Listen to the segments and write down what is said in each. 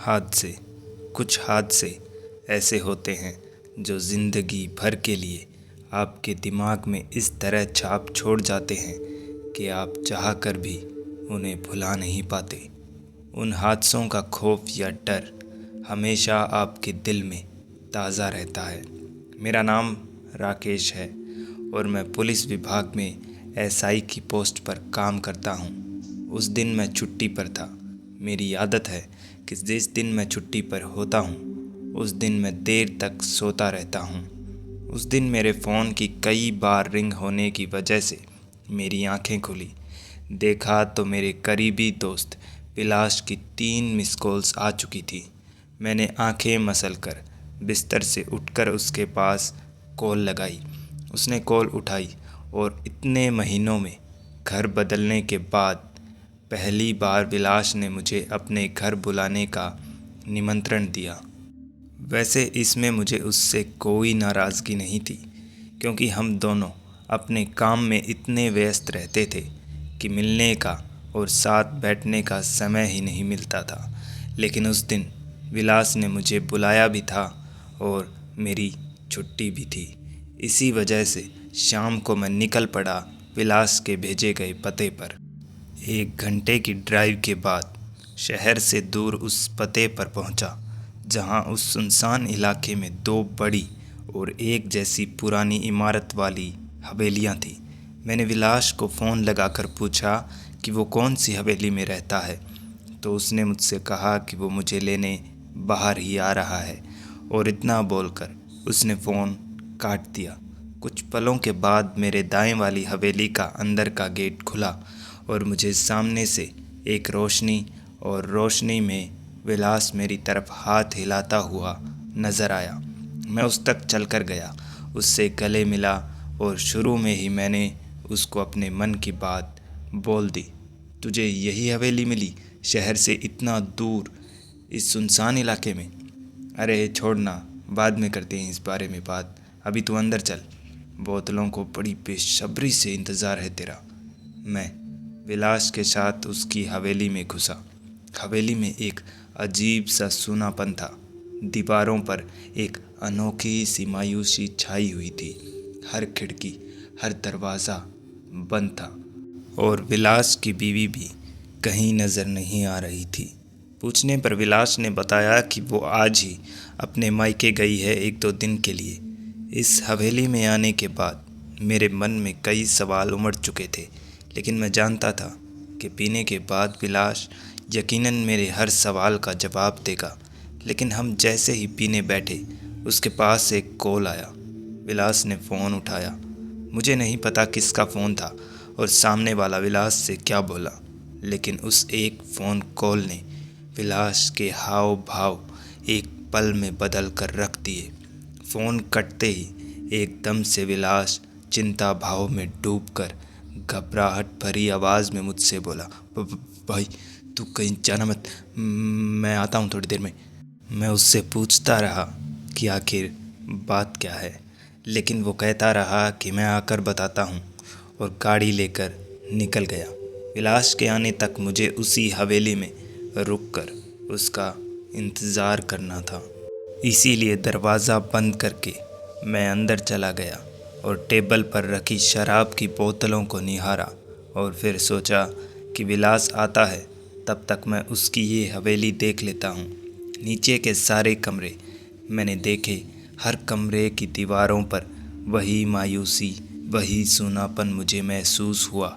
हादसे कुछ हादसे ऐसे होते हैं जो ज़िंदगी भर के लिए आपके दिमाग में इस तरह छाप छोड़ जाते हैं कि आप चाह कर भी उन्हें भुला नहीं पाते। उन हादसों का खौफ या डर हमेशा आपके दिल में ताज़ा रहता है। मेरा नाम राकेश है और मैं पुलिस विभाग में एसआई की पोस्ट पर काम करता हूँ। उस दिन मैं छुट्टी पर था। मेरी आदत है कि जिस दिन मैं छुट्टी पर होता हूँ उस दिन मैं देर तक सोता रहता हूँ। उस दिन मेरे फ़ोन की कई बार रिंग होने की वजह से मेरी आंखें खुली। देखा तो मेरे करीबी दोस्त विलास की 3 मिस कॉल्स आ चुकी थी। मैंने आंखें मसलकर बिस्तर से उठकर उसके पास कॉल लगाई। उसने कॉल उठाई और इतने महीनों में घर बदलने के बाद पहली बार विलास ने मुझे अपने घर बुलाने का निमंत्रण दिया। वैसे इसमें मुझे उससे कोई नाराज़गी नहीं थी, क्योंकि हम दोनों अपने काम में इतने व्यस्त रहते थे कि मिलने का और साथ बैठने का समय ही नहीं मिलता था। लेकिन उस दिन विलास ने मुझे बुलाया भी था और मेरी छुट्टी भी थी। इसी वजह से शाम को मैं निकल पड़ा विलास के भेजे गए पते पर। 1 घंटे की ड्राइव के बाद शहर से दूर उस पते पर पहुंचा, जहां उस सुनसान इलाके में 2 बड़ी और एक जैसी पुरानी इमारत वाली हवेलियां थीं। मैंने विलास को फ़ोन लगाकर पूछा कि वो कौन सी हवेली में रहता है, तो उसने मुझसे कहा कि वो मुझे लेने बाहर ही आ रहा है, और इतना बोलकर उसने फ़ोन काट दिया। कुछ पलों के बाद मेरे दाएं वाली हवेली का अंदर का गेट खुला और मुझे सामने से एक रोशनी में विलास मेरी तरफ हाथ हिलाता हुआ नज़र आया। मैं उस तक चलकर गया, उससे गले मिला और शुरू में ही मैंने उसको अपने मन की बात बोल दी। तुझे यही हवेली मिली, शहर से इतना दूर, इस सुनसान इलाके में? अरे छोड़ना, बाद में करते हैं इस बारे में बात, अभी तू अंदर चल, बोतलों को बड़ी बेसब्री से इंतज़ार है तेरा। मैं विलास के साथ उसकी हवेली में घुसा। हवेली में एक अजीब सा सूनापन था। दीवारों पर एक अनोखी सी मायूसी छाई हुई थी। हर खिड़की, हर दरवाज़ा बंद था और विलास की बीवी भी कहीं नज़र नहीं आ रही थी। पूछने पर विलास ने बताया कि वो आज ही अपने मायके गई है 1-2 दिन के लिए। इस हवेली में आने के बाद मेरे मन में कई सवाल उमड़ चुके थे, लेकिन मैं जानता था कि पीने के बाद विलास यकीनन मेरे हर सवाल का जवाब देगा। लेकिन हम जैसे ही पीने बैठे, उसके पास से एक कॉल आया। विलास ने फ़ोन उठाया। मुझे नहीं पता किसका फ़ोन था और सामने वाला विलास से क्या बोला, लेकिन उस एक फ़ोन कॉल ने विलास के हाव भाव एक पल में बदल कर रख दिए। फ़ोन कटते ही एकदम से विलास चिंता भाव में डूबकर घबराहट भरी आवाज़ में मुझसे बोला, भाई तू कहीं जाना मत, मैं आता हूँ थोड़ी देर में। मैं उससे पूछता रहा कि आखिर बात क्या है, लेकिन वो कहता रहा कि मैं आकर बताता हूँ, और गाड़ी लेकर निकल गया। विलास के आने तक मुझे उसी हवेली में रुककर उसका इंतज़ार करना था। इसीलिए दरवाज़ा बंद करके मैं अंदर चला गया और टेबल पर रखी शराब की बोतलों को निहारा, और फिर सोचा कि विलास आता है तब तक मैं उसकी ये हवेली देख लेता हूँ। नीचे के सारे कमरे मैंने देखे। हर कमरे की दीवारों पर वही मायूसी, वही सूनापन मुझे महसूस हुआ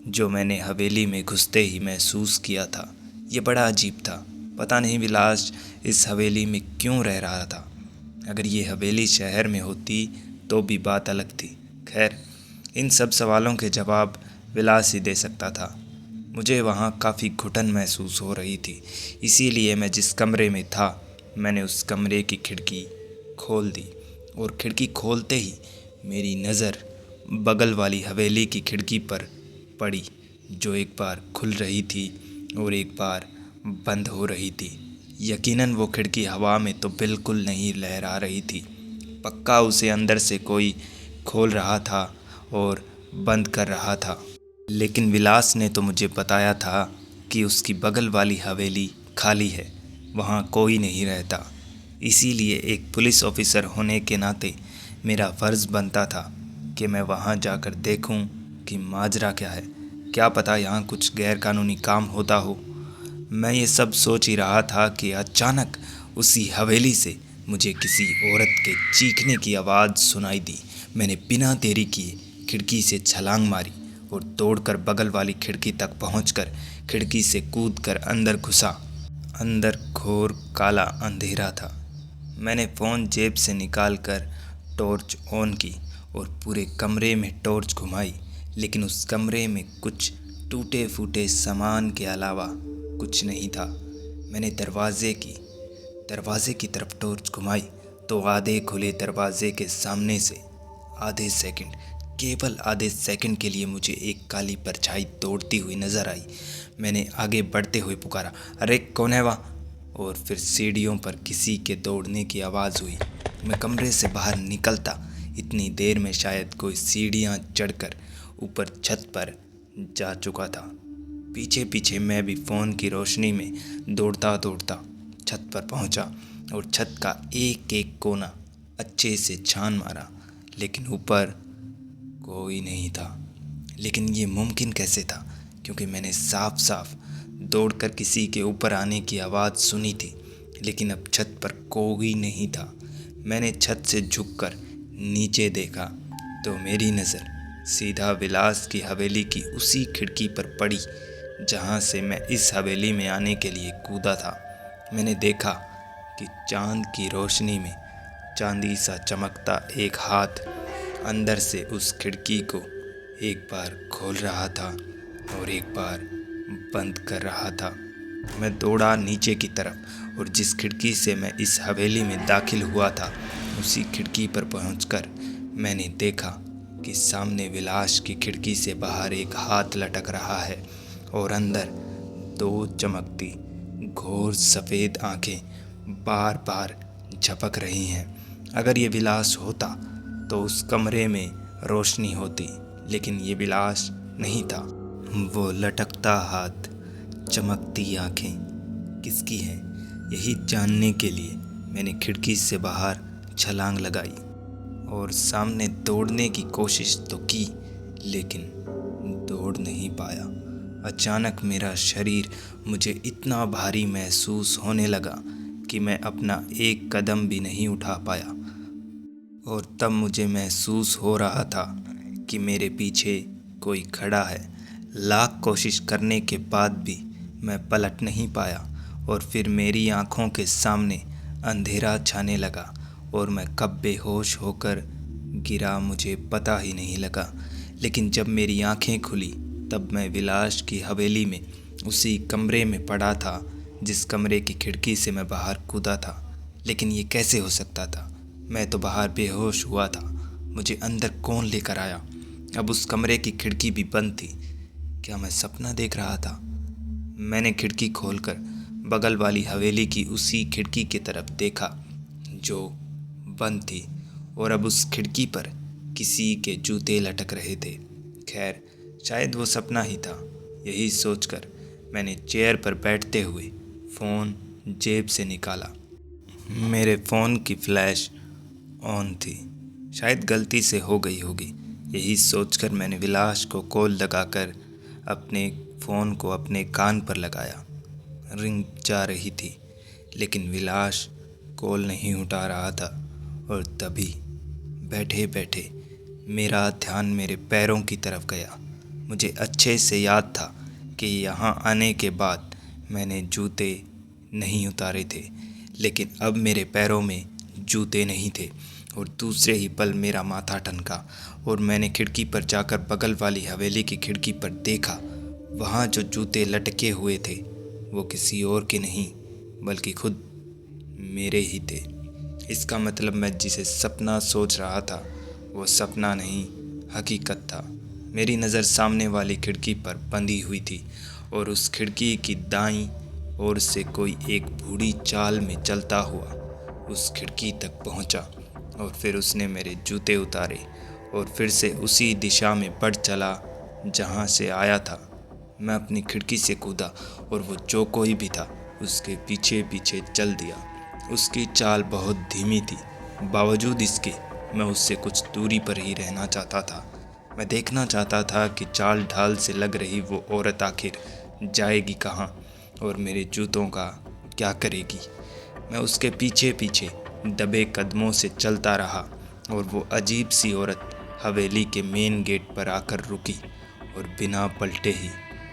जो मैंने हवेली में घुसते ही महसूस किया था। ये बड़ा अजीब था। पता नहीं विलास इस हवेली में क्यों रह रहा था। अगर ये हवेली शहर में होती तो भी बात अलग थी। खैर, इन सब सवालों के जवाब विलास ही दे सकता था। मुझे वहाँ काफ़ी घुटन महसूस हो रही थी, इसीलिए मैं जिस कमरे में था मैंने उस कमरे की खिड़की खोल दी, और खिड़की खोलते ही मेरी नज़र बगल वाली हवेली की खिड़की पर पड़ी, जो एक बार खुल रही थी और एक बार बंद हो रही थी। यकीनन वो खिड़की हवा में तो बिल्कुल नहीं लहरा रही थी, पक्का उसे अंदर से कोई खोल रहा था और बंद कर रहा था। लेकिन विलास ने तो मुझे बताया था कि उसकी बगल वाली हवेली खाली है। वहाँ कोई नहीं रहता। इसीलिए एक पुलिस ऑफिसर होने के नाते मेरा फ़र्ज़ बनता था कि मैं वहाँ जाकर देखूं कि माजरा क्या है। क्या पता यहाँ कुछ गैरकानूनी काम होता हो। मैं ये सब सोच ही रहा था कि अचानक उसी हवेली से मुझे किसी औरत के चीखने की आवाज़ सुनाई दी। मैंने बिना देरी किए खिड़की से छलांग मारी और दौड़कर बगल वाली खिड़की तक पहुंचकर खिड़की से कूदकर अंदर घुसा। अंदर घोर काला अंधेरा था। मैंने फ़ोन जेब से निकालकर टॉर्च ऑन की और पूरे कमरे में टॉर्च घुमाई, लेकिन उस कमरे में कुछ टूटे फूटे सामान के अलावा कुछ नहीं था। मैंने दरवाजे की तरफ टॉर्च घुमाई तो आधे खुले दरवाजे के सामने से केवल आधे सेकंड के लिए मुझे एक काली परछाई दौड़ती हुई नजर आई। मैंने आगे बढ़ते हुए पुकारा, अरे कौन है वहाँ? और फिर सीढ़ियों पर किसी के दौड़ने की आवाज़ हुई। मैं कमरे से बाहर निकलता इतनी देर में शायद कोई सीढ़ियाँ चढ़कर ऊपर छत पर जा चुका था। पीछे पीछे मैं भी फ़ोन की रोशनी में दौड़ता दौड़ता छत पर पहुंचा और छत का एक एक कोना अच्छे से छान मारा, लेकिन ऊपर कोई नहीं था। लेकिन ये मुमकिन कैसे था, क्योंकि मैंने साफ साफ दौड़कर किसी के ऊपर आने की आवाज़ सुनी थी, लेकिन अब छत पर कोई नहीं था। मैंने छत से झुककर नीचे देखा तो मेरी नज़र सीधा विलास की हवेली की उसी खिड़की पर पड़ी जहाँ से मैं इस हवेली में आने के लिए कूदा था। मैंने देखा कि चांद की रोशनी में चांदी सा चमकता एक हाथ अंदर से उस खिड़की को एक बार खोल रहा था और एक बार बंद कर रहा था। मैं दौड़ा नीचे की तरफ और जिस खिड़की से मैं इस हवेली में दाखिल हुआ था उसी खिड़की पर पहुंचकर मैंने देखा कि सामने विलास की खिड़की से बाहर एक हाथ लटक रहा है और अंदर दो चमकती घोर सफ़ेद आंखें बार बार झपक रही हैं। अगर ये विलास होता तो उस कमरे में रोशनी होती, लेकिन ये विलास नहीं था। वो लटकता हाथ, चमकती आंखें किसकी हैं, यही जानने के लिए मैंने खिड़की से बाहर छलांग लगाई और सामने दौड़ने की कोशिश तो की, लेकिन दौड़ नहीं पाया। अचानक मेरा शरीर मुझे इतना भारी महसूस होने लगा कि मैं अपना एक कदम भी नहीं उठा पाया और तब मुझे महसूस हो रहा था कि मेरे पीछे कोई खड़ा है। लाख कोशिश करने के बाद भी मैं पलट नहीं पाया और फिर मेरी आंखों के सामने अंधेरा छाने लगा और मैं कब बेहोश होकर गिरा मुझे पता ही नहीं लगा। लेकिन जब मेरी आंखें खुली तब मैं विलास की हवेली में उसी कमरे में पड़ा था जिस कमरे की खिड़की से मैं बाहर कूदा था। लेकिन ये कैसे हो सकता था? मैं तो बाहर बेहोश हुआ था, मुझे अंदर कौन लेकर आया? अब उस कमरे की खिड़की भी बंद थी। क्या मैं सपना देख रहा था? मैंने खिड़की खोलकर बगल वाली हवेली की उसी खिड़की की तरफ देखा जो बंद थी और अब उस खिड़की पर किसी के जूते लटक रहे थे। खैर, शायद वो सपना ही था। यही सोचकर मैंने चेयर पर बैठते हुए फ़ोन जेब से निकाला। मेरे फ़ोन की फ्लैश ऑन थी, शायद गलती से हो गई होगी। यही सोचकर मैंने विलास को कॉल लगाकर अपने फ़ोन को अपने कान पर लगाया। रिंग जा रही थी, लेकिन विलास कॉल नहीं उठा रहा था और तभी बैठे बैठे मेरा ध्यान मेरे पैरों की तरफ गया। मुझे अच्छे से याद था कि यहाँ आने के बाद मैंने जूते नहीं उतारे थे, लेकिन अब मेरे पैरों में जूते नहीं थे और दूसरे ही पल मेरा माथा ठनका और मैंने खिड़की पर जाकर बगल वाली हवेली की खिड़की पर देखा। वहाँ जो जूते लटके हुए थे वो किसी और के नहीं बल्कि खुद मेरे ही थे। इसका मतलब मैं जिसे सपना सोच रहा था वो सपना नहीं, हकीकत था। मेरी नज़र सामने वाली खिड़की पर बंधी हुई थी और उस खिड़की की दाईं ओर से कोई एक बूढ़ी चाल में चलता हुआ उस खिड़की तक पहुंचा और फिर उसने मेरे जूते उतारे और फिर से उसी दिशा में बढ़ चला जहां से आया था। मैं अपनी खिड़की से कूदा और वो जो कोई भी था उसके पीछे पीछे चल दिया। उसकी चाल बहुत धीमी थी, बावजूद इसके मैं उससे कुछ दूरी पर ही रहना चाहता था। मैं देखना चाहता था कि चाल ढाल से लग रही वो औरत आखिर जाएगी कहाँ और मेरे जूतों का क्या करेगी। मैं उसके पीछे पीछे दबे कदमों से चलता रहा और वो अजीब सी औरत हवेली के मेन गेट पर आकर रुकी और बिना पलटे ही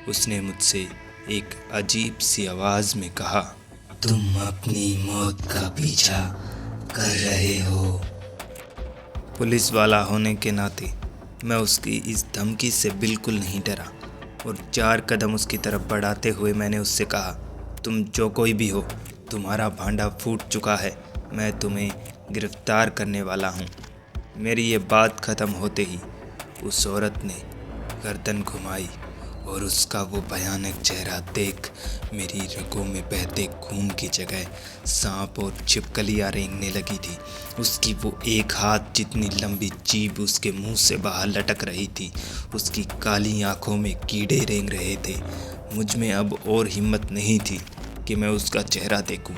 उसने मुझसे एक अजीब सी आवाज़ में कहा, तुम अपनी मौत का पीछा कर रहे हो। पुलिस वाला होने के नाते मैं उसकी इस धमकी से बिल्कुल नहीं डरा और 4 कदम उसकी तरफ बढ़ाते हुए मैंने उससे कहा, तुम जो कोई भी हो, तुम्हारा भांडा फूट चुका है, मैं तुम्हें गिरफ्तार करने वाला हूँ। मेरी ये बात ख़त्म होते ही उस औरत ने गर्दन घुमाई और उसका वो भयानक चेहरा देख मेरी रगों में बहते खून की जगह सांप और छिपकलियाँ रेंगने लगी थी। उसकी वो एक हाथ जितनी लंबी जीभ उसके मुंह से बाहर लटक रही थी। उसकी काली आंखों में कीड़े रेंग रहे थे। मुझ में अब और हिम्मत नहीं थी कि मैं उसका चेहरा देखूं।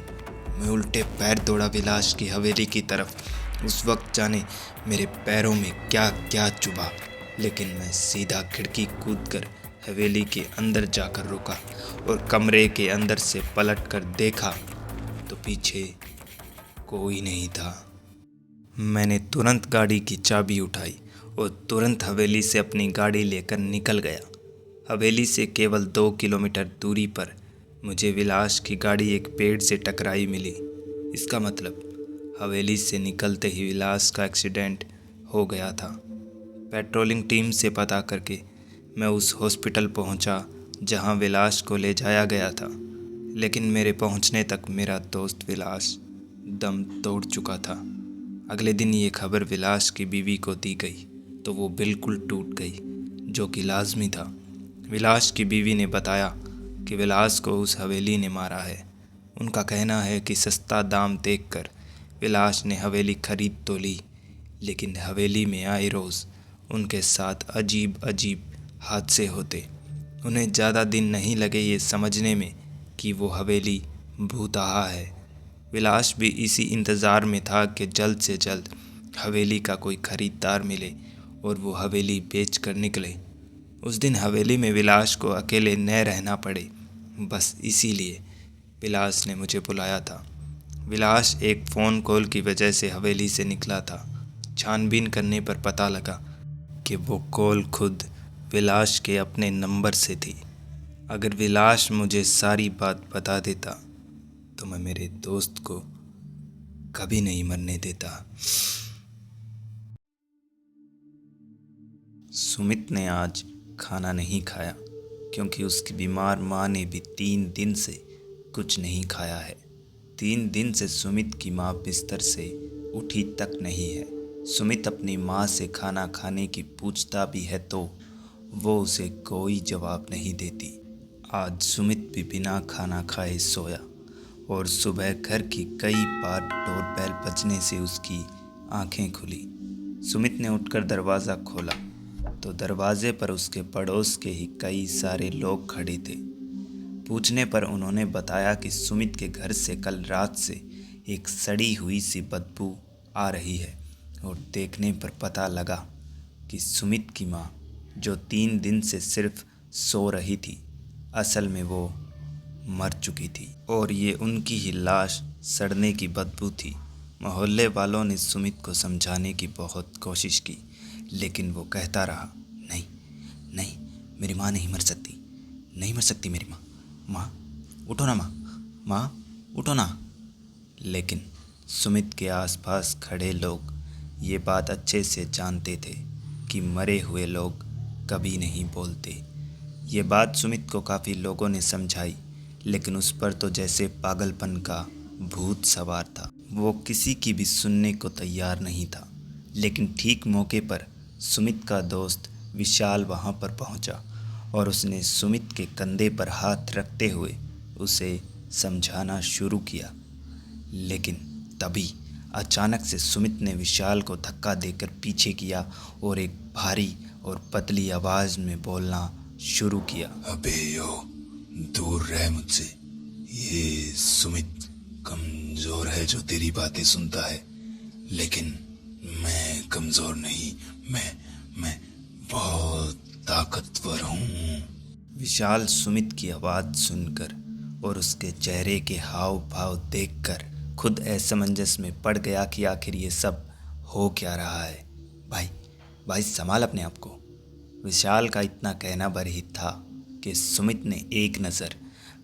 मैं उल्टे पैर दौड़ा विलास की हवेली की तरफ। उस वक्त जाने मेरे पैरों में क्या क्या चुभा, लेकिन मैं सीधा खिड़की कूदकर हवेली के अंदर जाकर रुका और कमरे के अंदर से पलटकर देखा तो पीछे कोई नहीं था। मैंने तुरंत गाड़ी की चाबी उठाई और तुरंत हवेली से अपनी गाड़ी लेकर निकल गया। हवेली से केवल 2 किलोमीटर दूरी पर मुझे विलास की गाड़ी एक पेड़ से टकराई मिली। इसका मतलब हवेली से निकलते ही विलास का एक्सीडेंट हो गया था। पेट्रोलिंग टीम से पता करके मैं उस हॉस्पिटल पहुंचा जहां विलास को ले जाया गया था, लेकिन मेरे पहुंचने तक मेरा दोस्त विलास दम तोड़ चुका था। अगले दिन ये खबर विलास की बीवी को दी गई तो वो बिल्कुल टूट गई, जो कि लाजमी था। विलास की बीवी ने बताया कि विलास को उस हवेली ने मारा है। उनका कहना है कि सस्ता दाम देखकर विलास ने हवेली खरीद तो ली, लेकिन हवेली में आए रोज़ उनके साथ अजीब अजीब हादसे होते। उन्हें ज़्यादा दिन नहीं लगे ये समझने में कि वो हवेली भूतहा है। विलास भी इसी इंतज़ार में था कि जल्द से जल्द हवेली का कोई ख़रीदार मिले और वो हवेली बेच कर निकले। उस दिन हवेली में विलास को अकेले न रहना पड़े, बस इसीलिए विलास ने मुझे बुलाया था। विलास एक फ़ोन कॉल की वजह से हवेली से निकला था। छानबीन करने पर पता लगा कि वो कॉल खुद विलास के अपने नंबर से थी। अगर विलास मुझे सारी बात बता देता तो मैं मेरे दोस्त को कभी नहीं मरने देता। सुमित ने आज खाना नहीं खाया क्योंकि उसकी बीमार माँ ने भी 3 दिन से कुछ नहीं खाया है। 3 दिन से सुमित की माँ बिस्तर से उठी तक नहीं है। सुमित अपनी माँ से खाना खाने की पूछता भी है तो वो उसे कोई जवाब नहीं देती। आज सुमित भी बिना खाना खाए सोया और सुबह घर की कई बार डोरबेल बजने से उसकी आंखें खुली। सुमित ने उठकर दरवाज़ा खोला तो दरवाजे पर उसके पड़ोस के ही कई सारे लोग खड़े थे। पूछने पर उन्होंने बताया कि सुमित के घर से कल रात से एक सड़ी हुई सी बदबू आ रही है और देखने पर पता लगा कि सुमित की माँ, जो 3 दिन से सिर्फ सो रही थी, असल में वो मर चुकी थी और ये उनकी ही लाश सड़ने की बदबू थी। मोहल्ले वालों ने सुमित को समझाने की बहुत कोशिश की, लेकिन वो कहता रहा, नहीं नहीं, मेरी माँ नहीं मर सकती, नहीं मर सकती मेरी माँ। माँ उठो ना, माँ उठो ना। लेकिन सुमित के आसपास खड़े लोग ये बात अच्छे से जानते थे कि मरे हुए लोग कभी नहीं बोलते। ये बात सुमित को काफ़ी लोगों ने समझाई, लेकिन उस पर तो जैसे पागलपन का भूत सवार था। वो किसी की भी सुनने को तैयार नहीं था। लेकिन ठीक मौके पर सुमित का दोस्त विशाल वहाँ पर पहुँचा और उसने सुमित के कंधे पर हाथ रखते हुए उसे समझाना शुरू किया। लेकिन तभी अचानक से सुमित ने विशाल को धक्का देकर पीछे किया और एक भारी और पतली आवाज़ में बोलना शुरू किया, अबे यो, दूर रह मुझसे, ये सुमित कमजोर है जो तेरी बातें सुनता है, लेकिन मैं कमजोर नहीं, मैं बहुत ताकतवर हूँ। विशाल सुमित की आवाज़ सुनकर और उसके चेहरे के हाव भाव देखकर खुद असमंजस में पड़ गया कि आखिर ये सब हो क्या रहा है। भाई भाई संभाल अपने आप को। विशाल का इतना कहना भर ही था कि सुमित ने एक नज़र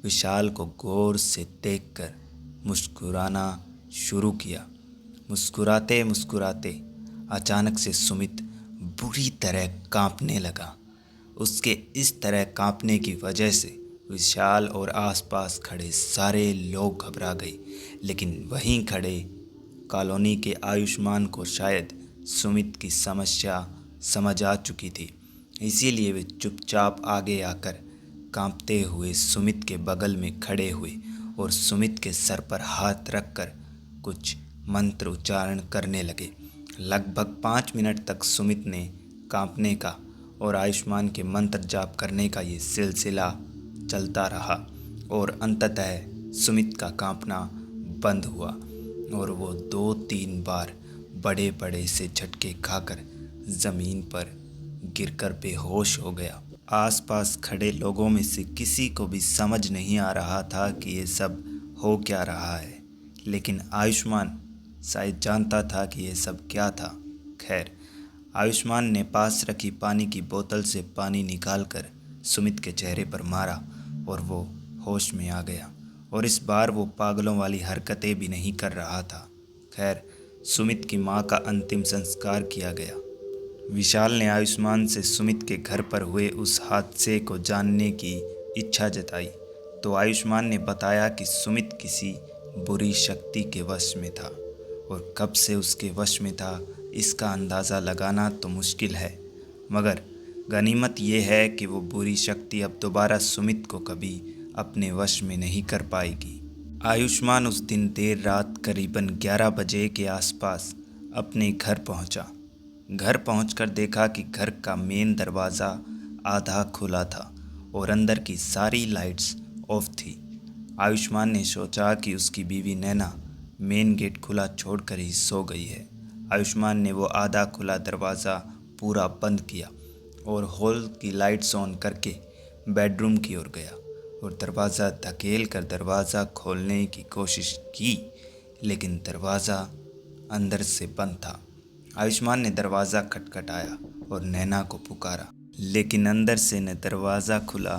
विशाल को गौर से देखकर मुस्कुराना शुरू किया। मुस्कुराते मुस्कुराते अचानक से सुमित बुरी तरह कांपने लगा। उसके इस तरह कांपने की वजह से विशाल और आसपास खड़े सारे लोग घबरा गए, लेकिन वहीं खड़े कॉलोनी के आयुष्मान को शायद सुमित की समस्या समझ आ चुकी थी, इसीलिए वे चुपचाप आगे आकर कांपते हुए सुमित के बगल में खड़े हुए और सुमित के सर पर हाथ रखकर कुछ मंत्र उच्चारण करने लगे। लगभग 5 मिनट तक सुमित ने कांपने का और आयुष्मान के मंत्र जाप करने का ये सिलसिला चलता रहा और अंततः सुमित का कांपना बंद हुआ और वो 2-3 बार बड़े बड़े से झटके खाकर ज़मीन पर गिरकर बेहोश हो गया। आसपास खड़े लोगों में से किसी को भी समझ नहीं आ रहा था कि ये सब हो क्या रहा है, लेकिन आयुष्मान शायद जानता था कि ये सब क्या था। खैर, आयुष्मान ने पास रखी पानी की बोतल से पानी निकालकर सुमित के चेहरे पर मारा और वो होश में आ गया और इस बार वो पागलों वाली हरकतें भी नहीं कर रहा था। खैर, सुमित की माँ का अंतिम संस्कार किया गया। विशाल ने आयुष्मान से सुमित के घर पर हुए उस हादसे को जानने की इच्छा जताई तो आयुष्मान ने बताया कि सुमित किसी बुरी शक्ति के वश में था और कब से उसके वश में था इसका अंदाज़ा लगाना तो मुश्किल है, मगर गनीमत यह है कि वो बुरी शक्ति अब दोबारा सुमित को कभी अपने वश में नहीं कर पाएगी। आयुष्मान उस दिन देर रात करीबन 11 बजे के आसपास अपने घर पहुंचा। घर पहुंचकर देखा कि घर का मेन दरवाज़ा आधा खुला था और अंदर की सारी लाइट्स ऑफ थी। आयुष्मान ने सोचा कि उसकी बीवी नैना मेन गेट खुला छोड़कर ही सो गई है। आयुष्मान ने वो आधा खुला दरवाज़ा पूरा बंद किया और हॉल की लाइट्स ऑन करके बेडरूम की ओर गया और दरवाज़ा धकेल कर दरवाज़ा खोलने की कोशिश की, लेकिन दरवाज़ा अंदर से बंद था। आयुष्मान ने दरवाज़ा खटखटाया और नैना को पुकारा, लेकिन अंदर से न दरवाज़ा खुला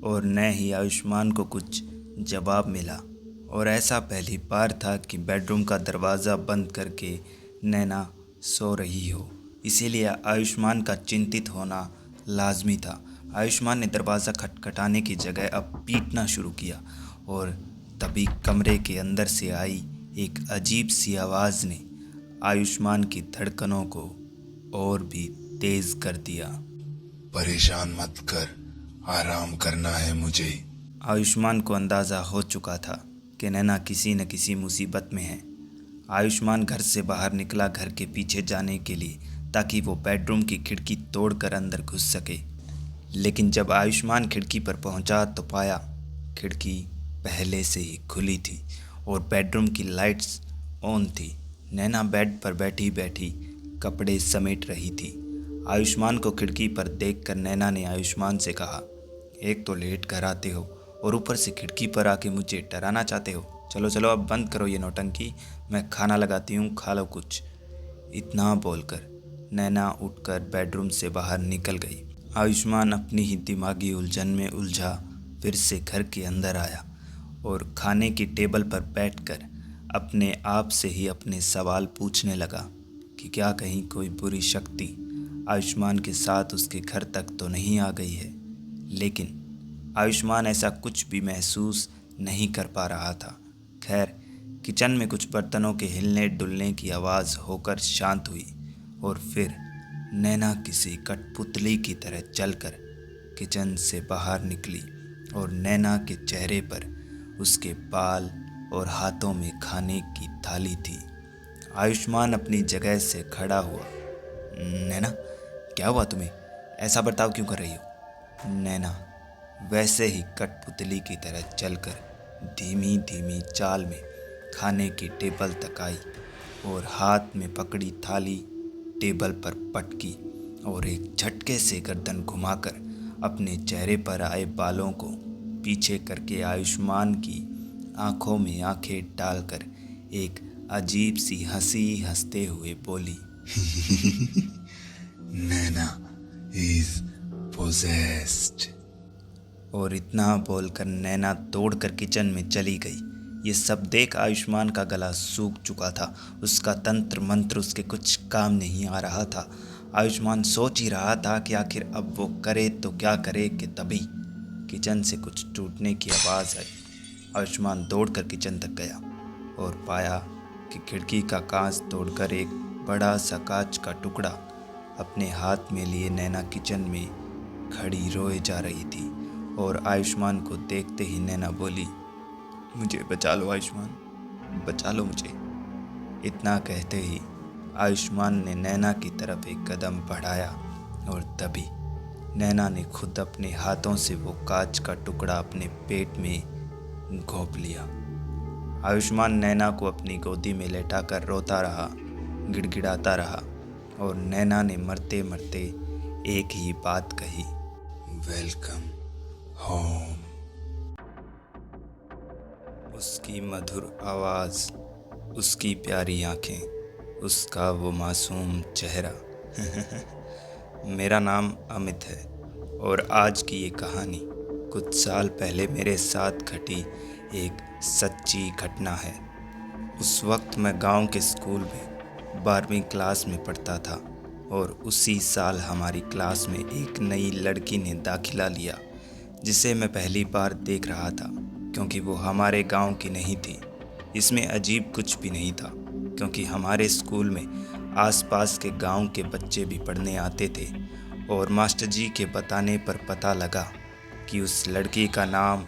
और न ही आयुष्मान को कुछ जवाब मिला। और ऐसा पहली बार था कि बेडरूम का दरवाज़ा बंद करके नैना सो रही हो, इसीलिए आयुष्मान का चिंतित होना लाजमी था। आयुष्मान ने दरवाज़ा खटखटाने की जगह अब पीटना शुरू किया और तभी कमरे के अंदर से आई एक अजीब सी आवाज़ ने आयुष्मान की धड़कनों को और भी तेज कर दिया। परेशान मत कर, आराम करना है मुझे। आयुष्मान को अंदाज़ा हो चुका था कि नैना किसी न किसी मुसीबत में है। आयुष्मान घर से बाहर निकला घर के पीछे जाने के लिए ताकि वो बेडरूम की खिड़की तोड़कर अंदर घुस सके, लेकिन जब आयुष्मान खिड़की पर पहुंचा तो पाया खिड़की पहले से ही खुली थी और बेडरूम की लाइट्स ऑन थी। नैना बेड पर बैठी बैठी कपड़े समेट रही थी। आयुष्मान को खिड़की पर देखकर नैना ने आयुष्मान से कहा, एक तो लेट घर आते हो और ऊपर से खिड़की पर आके मुझे डराना चाहते हो। चलो चलो अब बंद करो ये नौटंकी, मैं खाना लगाती हूँ, खा लो कुछ। इतना बोलकर नैना उठकर बेडरूम से बाहर निकल गई। आयुष्मान अपनी ही दिमागी उलझन में उलझा फिर से घर के अंदर आया और खाने की टेबल पर बैठकर अपने आप से ही अपने सवाल पूछने लगा कि क्या कहीं कोई बुरी शक्ति आयुष्मान के साथ उसके घर तक तो नहीं आ गई है। लेकिन आयुष्मान ऐसा कुछ भी महसूस नहीं कर पा रहा था। खैर, किचन में कुछ बर्तनों के हिलने डुलने की आवाज़ होकर शांत हुई और फिर नैना किसी कठपुतली की तरह चलकर किचन से बाहर निकली और नैना के चेहरे पर उसके बाल और हाथों में खाने की थाली थी। आयुष्मान अपनी जगह से खड़ा हुआ। नैना, क्या हुआ तुम्हें? ऐसा बर्ताव क्यों कर रही हो? नैना वैसे ही कठपुतली की तरह चलकर धीमी धीमी चाल में खाने की टेबल तक आई और हाथ में पकड़ी थाली टेबल पर पटकी और एक झटके से गर्दन घुमाकर अपने चेहरे पर आए बालों को पीछे करके आयुष्मान की आंखों में आंखें डालकर एक अजीब सी हंसी हंसते हुए बोली, नैना इज पोजेस्ड। और इतना बोलकर नैना दौड़कर किचन में चली गई। ये सब देख आयुष्मान का गला सूख चुका था। उसका तंत्र मंत्र उसके कुछ काम नहीं आ रहा था। आयुष्मान सोच ही रहा था कि आखिर अब वो करे तो क्या करे कि तभी किचन से कुछ टूटने की आवाज़ आई। आयुष्मान दौड़कर किचन तक गया और पाया कि खिड़की का कांच तोड़कर एक बड़ा सा कांच का टुकड़ा अपने हाथ में लिए नैना किचन में खड़ी रोए जा रही थी। और आयुष्मान को देखते ही नैना बोली, मुझे बचा लो आयुष्मान, बचा लो मुझे। इतना कहते ही आयुष्मान ने नैना की तरफ एक कदम बढ़ाया और तभी नैना ने खुद अपने हाथों से वो कांच का टुकड़ा अपने पेट में घोंप लिया। आयुष्मान नैना को अपनी गोदी में लेटाकर रोता रहा, गिड़गिड़ाता रहा और नैना ने मरते मरते एक ही बात कही, वेलकम होम। उसकी मधुर आवाज़, उसकी प्यारी आंखें, उसका वो मासूम चेहरा। मेरा नाम अमित है और आज की ये कहानी कुछ साल पहले मेरे साथ घटी एक सच्ची घटना है। उस वक्त मैं गांव के स्कूल में 12वीं क्लास में पढ़ता था और उसी साल हमारी क्लास में एक नई लड़की ने दाखिला लिया जिसे मैं पहली बार देख रहा था क्योंकि वो हमारे गांव की नहीं थी। इसमें अजीब कुछ भी नहीं था क्योंकि हमारे स्कूल में आसपास के गांव के बच्चे भी पढ़ने आते थे और मास्टर जी के बताने पर पता लगा कि उस लड़की का नाम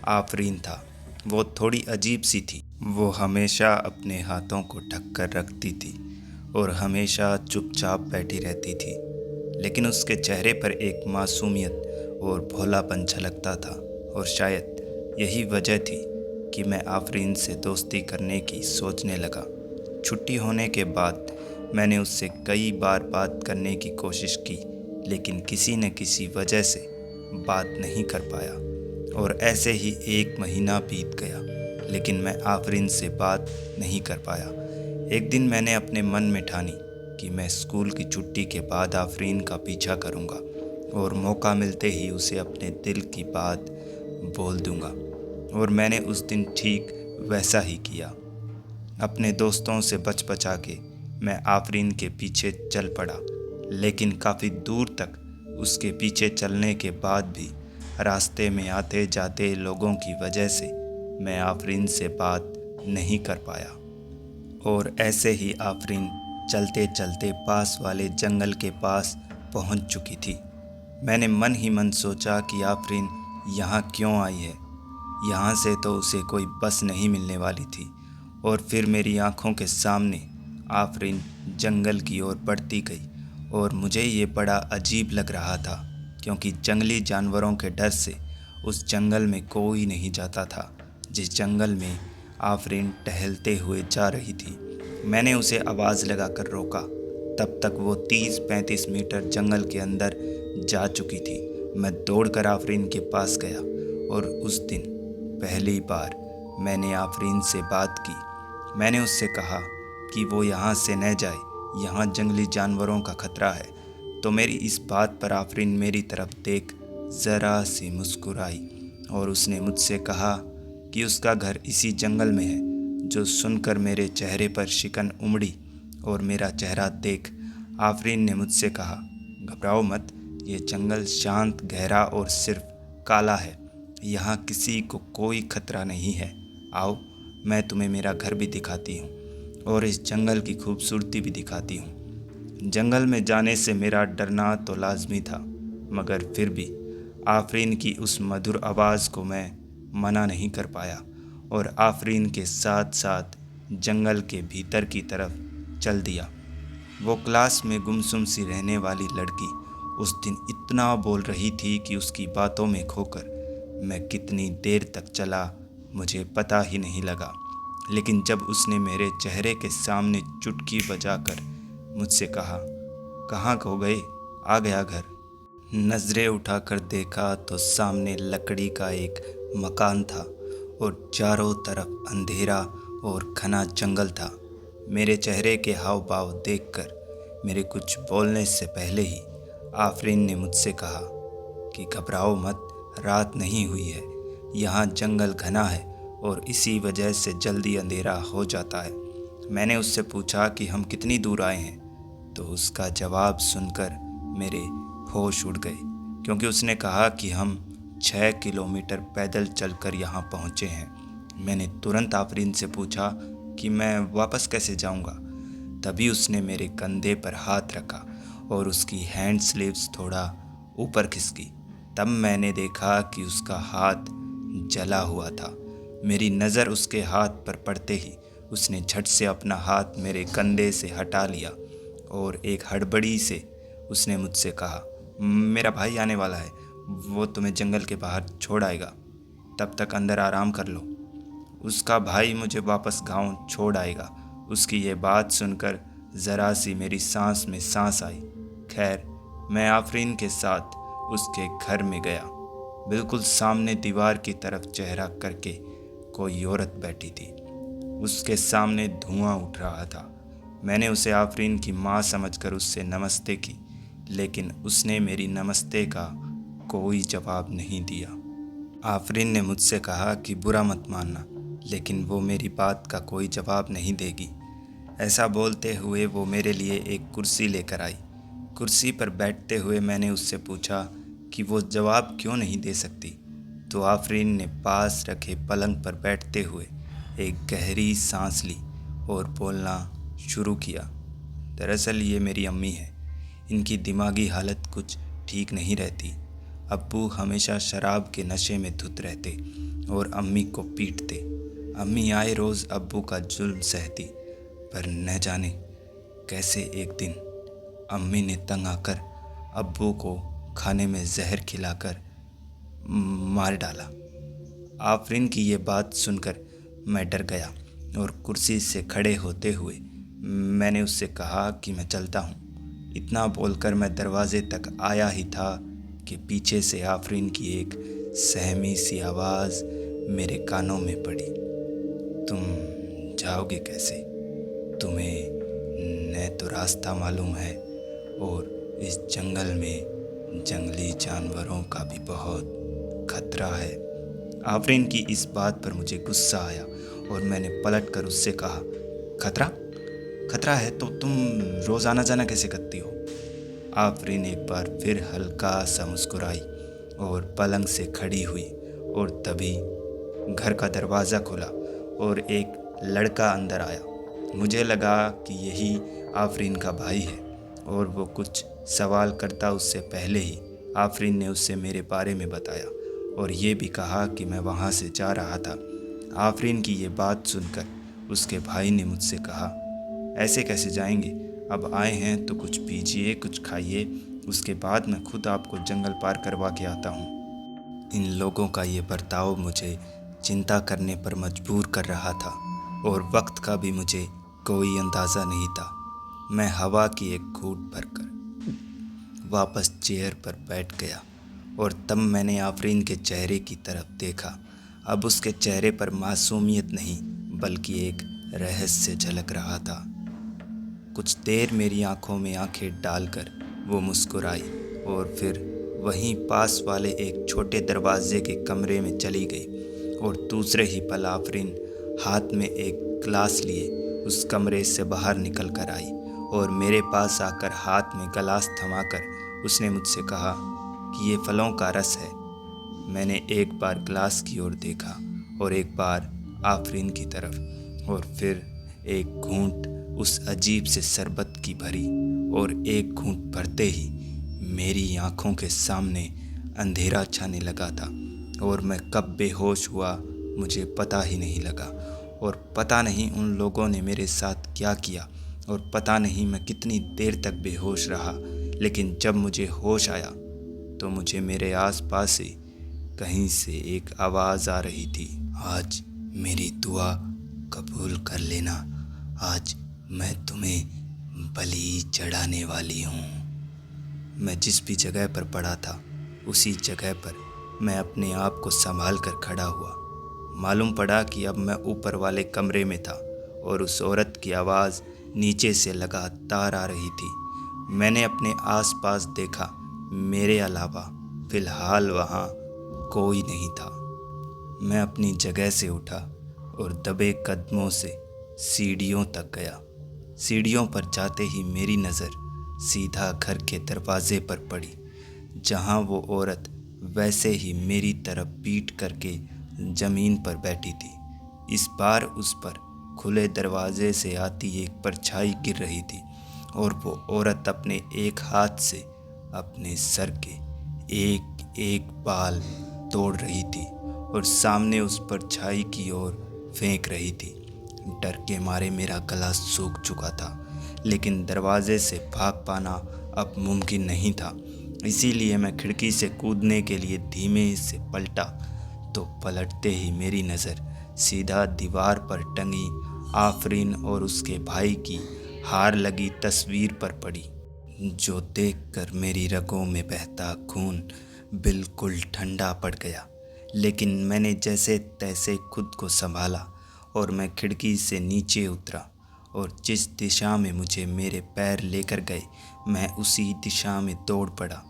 आफरीन था। वो थोड़ी अजीब सी थी। वो हमेशा अपने हाथों को ढक कर रखती थी और हमेशा चुपचाप बैठी रहती थी, लेकिन उसके चेहरे पर एक मासूमियत और भोलापन झलकता था और शायद यही वजह थी कि मैं आफरीन से दोस्ती करने की सोचने लगा। छुट्टी होने के बाद मैंने उससे कई बार बात करने की कोशिश की, लेकिन किसी न किसी वजह से बात नहीं कर पाया और ऐसे ही 1 महीना बीत गया, लेकिन मैं आफरीन से बात नहीं कर पाया। एक दिन मैंने अपने मन में ठानी कि मैं स्कूल की छुट्टी के बाद आफरीन का पीछा करूंगा और मौका मिलते ही उसे अपने दिल की बात बोल दूंगा। और मैंने उस दिन ठीक वैसा ही किया। अपने दोस्तों से बच बचा के मैं आफरीन के पीछे चल पड़ा, लेकिन काफ़ी दूर तक उसके पीछे चलने के बाद भी रास्ते में आते जाते लोगों की वजह से मैं आफरीन से बात नहीं कर पाया। और ऐसे ही आफरीन चलते चलते पास वाले जंगल के पास पहुंच चुकी थी। मैंने मन ही मन सोचा कि आफरीन यहाँ क्यों आई है, यहाँ से तो उसे कोई बस नहीं मिलने वाली थी। और फिर मेरी आंखों के सामने आफरीन जंगल की ओर बढ़ती गई और मुझे ये बड़ा अजीब लग रहा था क्योंकि जंगली जानवरों के डर से उस जंगल में कोई नहीं जाता था जिस जंगल में आफरीन टहलते हुए जा रही थी। मैंने उसे आवाज़ लगाकर रोका। तब तक वो 30-35 मीटर जंगल के अंदर जा चुकी थी। मैं दौड़कर आफरीन के पास गया और उस दिन पहली बार मैंने आफरीन से बात की। मैंने उससे कहा कि वो यहाँ से न जाए, यहाँ जंगली जानवरों का खतरा है। तो मेरी इस बात पर आफरीन मेरी तरफ देख ज़रा सी मुस्कुराई और उसने मुझसे कहा कि उसका घर इसी जंगल में है। जो सुनकर मेरे चेहरे पर शिकन उमड़ी और मेरा चेहरा देख आफरीन ने मुझसे कहा, घबराओ मत, ये जंगल शांत, गहरा और सिर्फ काला है। यहाँ किसी को कोई खतरा नहीं है। आओ, मैं तुम्हें मेरा घर भी दिखाती हूँ और इस जंगल की खूबसूरती भी दिखाती हूँ। जंगल में जाने से मेरा डरना तो लाजमी था, मगर फिर भी आफरीन की उस मधुर आवाज़ को मैं मना नहीं कर पाया और आफरीन के साथ साथ जंगल के भीतर की तरफ चल दिया। वो क्लास में गुमसुम सी रहने वाली लड़की उस दिन इतना बोल रही थी कि उसकी बातों में खोकर मैं कितनी देर तक चला मुझे पता ही नहीं लगा। लेकिन जब उसने मेरे चेहरे के सामने चुटकी बजाकर मुझसे कहा, कहाँ खो गए, आ गया घर। नज़रें उठाकर देखा तो सामने लकड़ी का एक मकान था और चारों तरफ अंधेरा और घना जंगल था। मेरे चेहरे के हाव भाव देखकर मेरे कुछ बोलने से पहले ही आफरीन ने मुझसे कहा कि घबराओ मत, रात नहीं हुई है, यहाँ जंगल घना है और इसी वजह से जल्दी अंधेरा हो जाता है। मैंने उससे पूछा कि हम कितनी दूर आए हैं, तो उसका जवाब सुनकर मेरे होश उड़ गए, क्योंकि उसने कहा कि हम 6 किलोमीटर पैदल चलकर यहाँ पहुँचे हैं। मैंने तुरंत आफरीन से पूछा कि मैं वापस कैसे जाऊँगा। तभी उसने मेरे कंधे पर हाथ रखा और उसकी हैंड स्लीव्स थोड़ा ऊपर खिसकी। तब मैंने देखा कि उसका हाथ जला हुआ था। मेरी नज़र उसके हाथ पर पड़ते ही उसने झट से अपना हाथ मेरे कंधे से हटा लिया और एक हड़बड़ी से उसने मुझसे कहा, मेरा भाई आने वाला है, वो तुम्हें जंगल के बाहर छोड़ आएगा, तब तक अंदर आराम कर लो। उसका भाई मुझे वापस गांव छोड़ आएगा। उसकी ये बात सुनकर ज़रा सी मेरी सांस में सांस आई। खैर, मैं आफरीन के साथ उसके घर में गया। बिल्कुल सामने दीवार की तरफ चेहरा करके कोई औरत बैठी थी। उसके सामने धुआं उठ रहा था। मैंने उसे आफरीन की माँ समझकर उससे नमस्ते की, लेकिन उसने मेरी नमस्ते का कोई जवाब नहीं दिया। आफरीन ने मुझसे कहा कि बुरा मत मानना, लेकिन वो मेरी बात का कोई जवाब नहीं देगी। ऐसा बोलते हुए वो मेरे लिए एक कुर्सी लेकर आई। कुर्सी पर बैठते हुए मैंने उससे पूछा कि वो जवाब क्यों नहीं दे सकती, तो आफरीन ने पास रखे पलंग पर बैठते हुए एक गहरी सांस ली और बोलना शुरू किया। दरअसल ये मेरी अम्मी है। इनकी दिमागी हालत कुछ ठीक नहीं रहती। अब्बू हमेशा शराब के नशे में धुत रहते और अम्मी को पीटते। अम्मी आए रोज़ अब्बू का जुल्म सहती, पर न जाने कैसे एक दिन अम्मी ने तंग आकर अब्बू को खाने में जहर खिलाकर मार डाला। आफरीन की ये बात सुनकर मैं डर गया और कुर्सी से खड़े होते हुए मैंने उससे कहा कि मैं चलता हूँ। इतना बोलकर मैं दरवाजे तक आया ही था कि पीछे से आफरीन की एक सहमी सी आवाज़ मेरे कानों में पड़ी, तुम जाओगे कैसे? तुम्हें न तो रास्ता मालूम है और इस जंगल में जंगली जानवरों का भी बहुत खतरा है। आफरीन की इस बात पर मुझे गुस्सा आया और मैंने पलटकर उससे कहा, खतरा है तो तुम रोज़ आना जाना कैसे करती हो? आफरीन एक बार फिर हल्का सा मुस्कुराई और पलंग से खड़ी हुई और तभी घर का दरवाज़ा खुला और एक लड़का अंदर आया। मुझे लगा कि यही आफरीन का भाई है और वो कुछ सवाल करता उससे पहले ही आफरीन ने उससे मेरे बारे में बताया और ये भी कहा कि मैं वहाँ से जा रहा था। आफरीन की ये बात सुनकर उसके भाई ने मुझसे कहा, ऐसे कैसे जाएंगे? अब आए हैं तो कुछ पीजिए, कुछ खाइए, उसके बाद मैं खुद आपको जंगल पार करवा के आता हूँ। इन लोगों का ये बर्ताव मुझे चिंता करने पर मजबूर कर रहा था और वक्त का भी मुझे कोई अंदाज़ा नहीं था। मैं हवा की एक घूंट भरकर वापस चेयर पर बैठ गया और तब मैंने आफरीन के चेहरे की तरफ देखा। अब उसके चेहरे पर मासूमियत नहीं बल्कि एक रहस्य झलक रहा था। कुछ देर मेरी आंखों में आंखें डालकर वो मुस्कुराई और फिर वहीं पास वाले एक छोटे दरवाजे के कमरे में चली गई और दूसरे ही पल आफरीन हाथ में एक गिलास लिए उस कमरे से बाहर निकल कर आई और मेरे पास आकर हाथ में गिलास थमाकर उसने मुझसे कहा कि ये फलों का रस है। मैंने एक बार गिलास की ओर देखा और एक बार आफरीन की तरफ और फिर एक घूंट उस अजीब से शरबत की भरी और एक घूंट भरते ही मेरी आंखों के सामने अंधेरा छाने लगा था और मैं कब बेहोश हुआ मुझे पता ही नहीं लगा और पता नहीं उन लोगों ने मेरे साथ क्या किया और पता नहीं मैं कितनी देर तक बेहोश रहा। लेकिन जब मुझे होश आया तो मुझे मेरे आसपास से कहीं से एक आवाज़ आ रही थी, आज मेरी दुआ कबूल कर लेना। आज मैं तुम्हें बलि चढ़ाने वाली हूँ। मैं जिस भी जगह पर पड़ा था उसी जगह पर मैं अपने आप को संभाल कर खड़ा हुआ। मालूम पड़ा कि अब मैं ऊपर वाले कमरे में था और उस औरत की आवाज़ नीचे से लगातार आ रही थी। मैंने अपने आसपास देखा, मेरे अलावा फ़िलहाल वहाँ कोई नहीं था। मैं अपनी जगह से उठा और दबे कदमों से सीढ़ियों तक गया। सीढ़ियों पर जाते ही मेरी नज़र सीधा घर के दरवाजे पर पड़ी, जहाँ वो औरत वैसे ही मेरी तरफ पीठ करके ज़मीन पर बैठी थी। इस बार उस पर खुले दरवाजे से आती एक परछाई गिर रही थी और वो औरत अपने एक हाथ से अपने सर के एक एक बाल तोड़ रही थी और सामने उस परछाई की ओर फेंक रही थी। डर के मारे मेरा गला सूख चुका था, लेकिन दरवाजे से भाग पाना अब मुमकिन नहीं था। इसीलिए मैं खिड़की से कूदने के लिए धीमे से पलटा तो पलटते ही मेरी नज़र सीधा दीवार पर टंगी आफरीन और उसके भाई की हार लगी तस्वीर पर पड़ी, जो देखकर मेरी रगों में बहता खून बिल्कुल ठंडा पड़ गया। लेकिन मैंने जैसे तैसे खुद को संभाला और मैं खिड़की से नीचे उतरा और जिस दिशा में मुझे मेरे पैर लेकर गए मैं उसी दिशा में दौड़ पड़ा।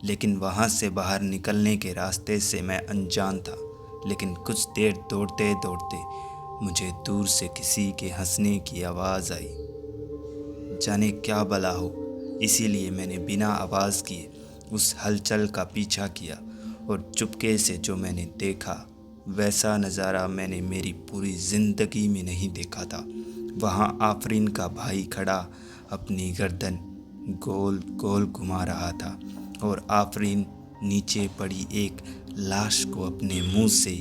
लेकिन वहाँ से बाहर निकलने के रास्ते से मैं अनजान था। लेकिन कुछ देर दौड़ते दौड़ते मुझे दूर से किसी के हंसने की आवाज़ आई। जाने क्या भला हो, इसीलिए मैंने बिना आवाज़ किए उस हलचल का पीछा किया और चुपके से जो मैंने देखा वैसा नज़ारा मैंने मेरी पूरी ज़िंदगी में नहीं देखा था। वहाँ आफरीन का भाई खड़ा अपनी गर्दन गोल गोल घुमा रहा था और आफरीन नीचे पड़ी एक लाश को अपने मुंह से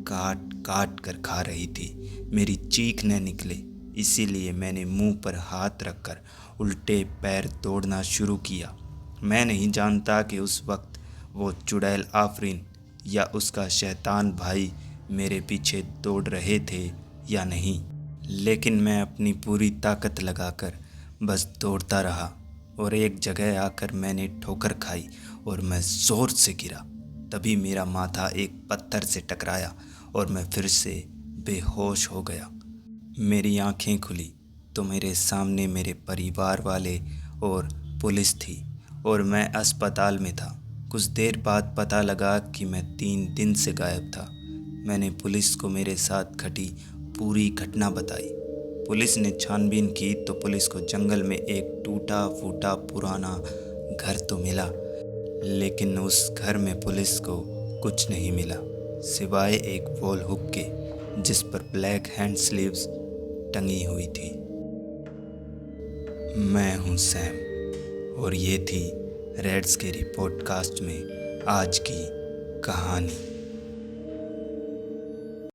काट काट कर खा रही थी। मेरी चीख न निकले, इसीलिए मैंने मुंह पर हाथ रखकर उल्टे पैर दौड़ना शुरू किया। मैं नहीं जानता कि उस वक्त वो चुड़ैल आफरीन या उसका शैतान भाई मेरे पीछे दौड़ रहे थे या नहीं, लेकिन मैं अपनी पूरी ताकत लगाकर बस दौड़ता रहा और एक जगह आकर मैंने ठोकर खाई और मैं ज़ोर से गिरा। तभी मेरा माथा एक पत्थर से टकराया और मैं फिर से बेहोश हो गया। मेरी आंखें खुली तो मेरे सामने मेरे परिवार वाले और पुलिस थी और मैं अस्पताल में था। कुछ देर बाद पता लगा कि मैं 3 दिन से गायब था। मैंने पुलिस को मेरे साथ घटी पूरी घटना बताई। पुलिस ने छानबीन की तो पुलिस को जंगल में एक टूटा फूटा पुराना घर तो मिला, लेकिन उस घर में पुलिस को कुछ नहीं मिला सिवाय एक वॉल हुक के जिस पर ब्लैक हैंड स्लीव्स टंगी हुई थी। मैं हूँ सैम और ये थी रेड स्केरी पॉडकास्ट में आज की कहानी।